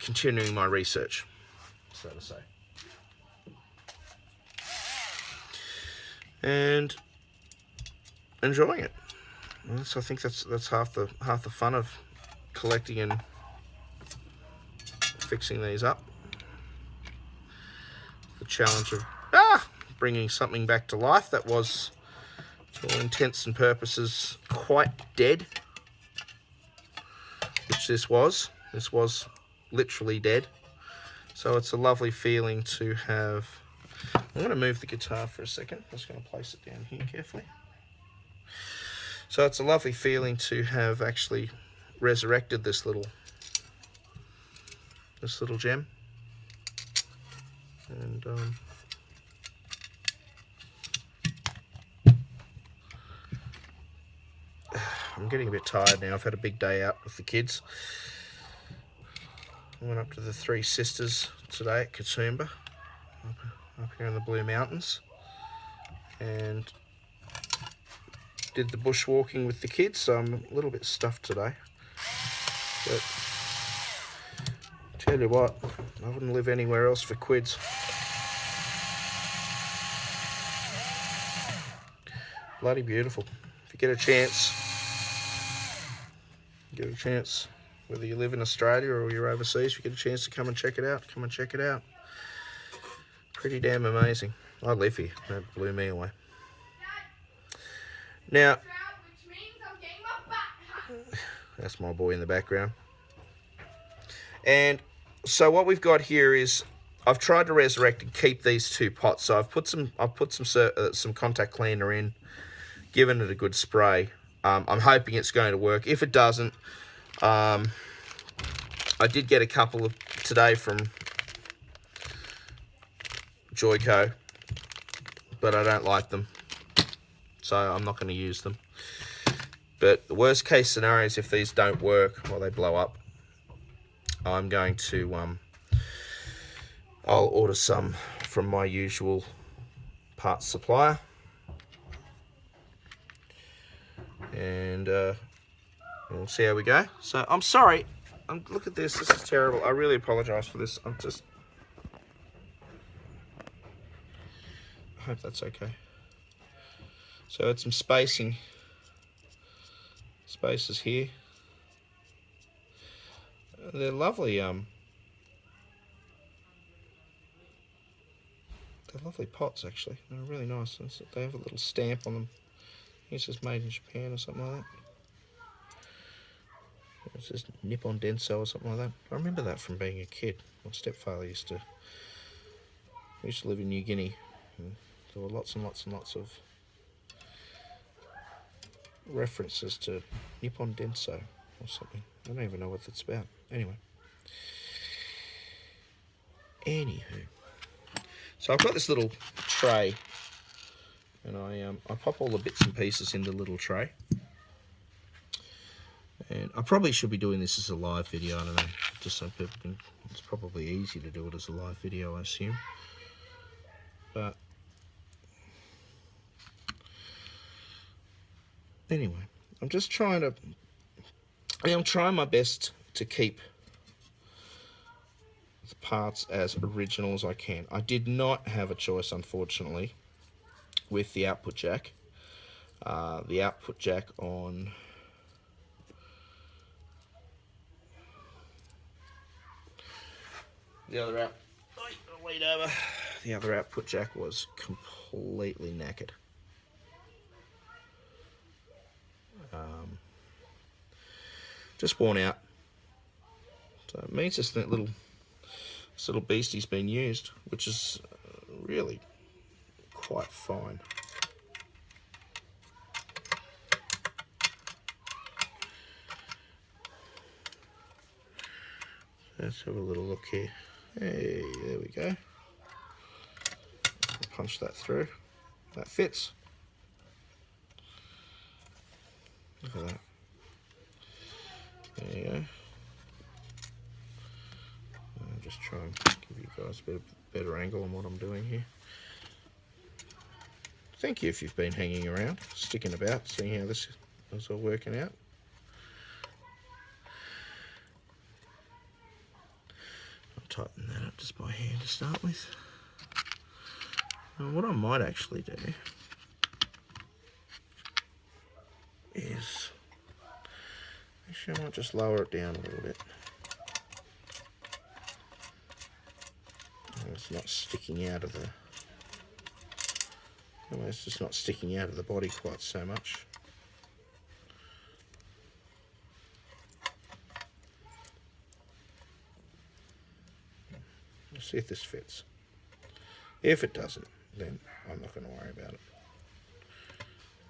continuing my research, so to say. And enjoying it. So I think that's half the fun of collecting and fixing these up. The challenge of bringing something back to life that was, to all intents and purposes, quite dead. Which this was. This was literally dead. So it's a lovely feeling to have. I'm going to move the guitar for a second. I'm just going to place it down here carefully. So it's a lovely feeling to have actually resurrected this little gem. And I'm getting a bit tired now. I've had a big day out with the kids. I went up to the Three Sisters today at Katoomba, up here in the Blue Mountains, and did the bushwalking with the kids, so I'm a little bit stuffed today. But tell you what, I wouldn't live anywhere else for quids. Bloody beautiful. If you get a chance, whether you live in Australia or you're overseas, if you get a chance to come and check it out, come and check it out. Pretty damn amazing. I live here. That blew me away. Now, that's my boy in the background. And so what we've got here is, I've tried to resurrect and keep these two pots. So I've put some contact cleaner in, given it a good spray. I'm hoping it's going to work. If it doesn't, I did get a couple of today from Joico, but I don't like them, so I'm not going to use them. But the worst case scenario is if these don't work or they blow up, I'm going to I'll order some from my usual parts supplier, and we'll see how we go. So I'm sorry. Look at this. This is terrible. I really apologise for this. I hope that's okay. So it's some spaces here. They're lovely. They're lovely pots, actually. They're really nice. They have a little stamp on them. It says made in Japan or something like that. It says Nippon Denso or something like that. I remember that from being a kid. My stepfather used to live in New Guinea. And there were lots and lots and lots of references to Nippon Denso or something. I don't even know what that's about. Anywho. So I've got this little tray, and I pop all the bits and pieces into the little tray. And I probably should be doing this as a live video, I don't know, just so people can, it's probably easy to do it as a live video, I assume. But anyway, I'm trying my best to keep the parts as original as I can. I did not have a choice, unfortunately, with the output jack. The output jack on the other output jack was completely knackered. Just worn out. So it means this little beastie's been used, which is really quite fine. Let's have a little look here. Hey, there we go. Punch that through. That fits. Look at that. There you go. I'll just try and give you guys a better angle on what I'm doing here. Thank you if you've been hanging around, sticking about, seeing how this is all working out. tighten that up just by hand to start with. And what I might actually do is, actually I might just lower it down a little bit. And it's not sticking out of the, well, it's just not sticking out of the body quite so much. Let's see if this fits. If it doesn't, then I'm not going to worry about it.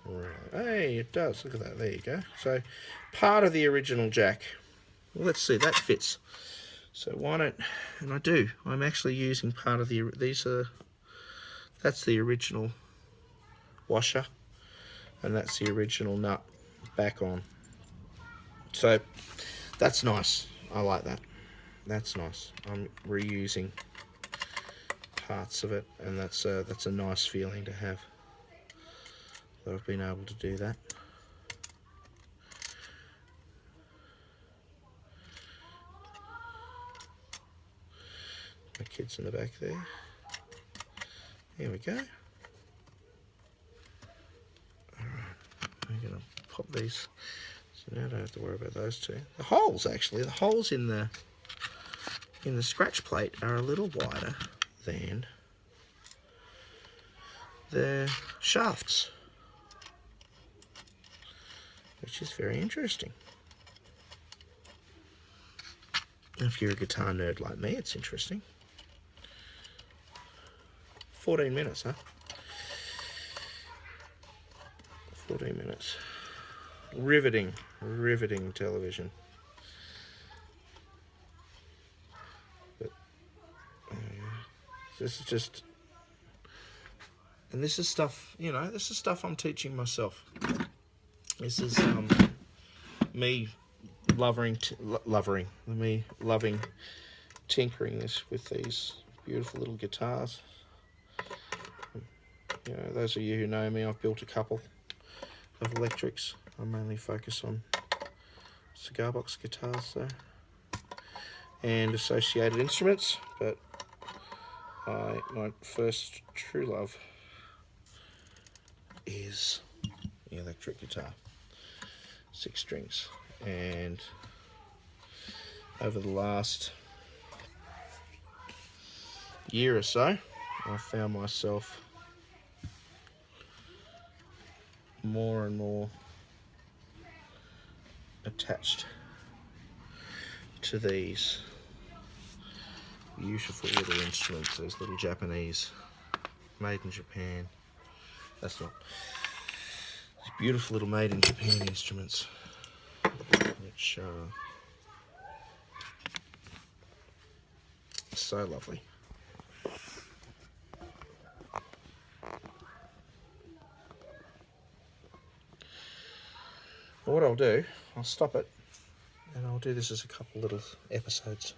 Right. Hey, it does. Look at that. There you go. So, part of the original jack. Well, let's see. That fits. So why don't? And I do. I'm actually using part of the. That's the original washer, and that's the original nut back on. So that's nice. I like that. That's nice. I'm reusing parts of it, and that's a nice feeling to have. That I've been able to do that. My kids in the back there. There we go. Alright, I'm gonna pop these. So now I don't have to worry about those two. The holes actually, the holes in the scratch plate are a little wider than the shafts, which is very interesting. If you're a guitar nerd like me, it's interesting. 14 minutes, huh? 14 minutes. Riveting, riveting television. But, this is just, and this is stuff, you know, this is stuff I'm teaching myself. This is me loving tinkering this with these beautiful little guitars. You know, those of you who know me, I've built a couple of electrics. I mainly focus on cigar box guitars though, and associated instruments, but my first true love is the electric guitar, 6 strings. And over the last year or so, I found myself more and more attached to these beautiful little instruments, those little Japanese, made in Japan. That's not. These beautiful little made in Japan instruments, which are so lovely. What I'll do, I'll stop it, and I'll do this as a couple little episodes.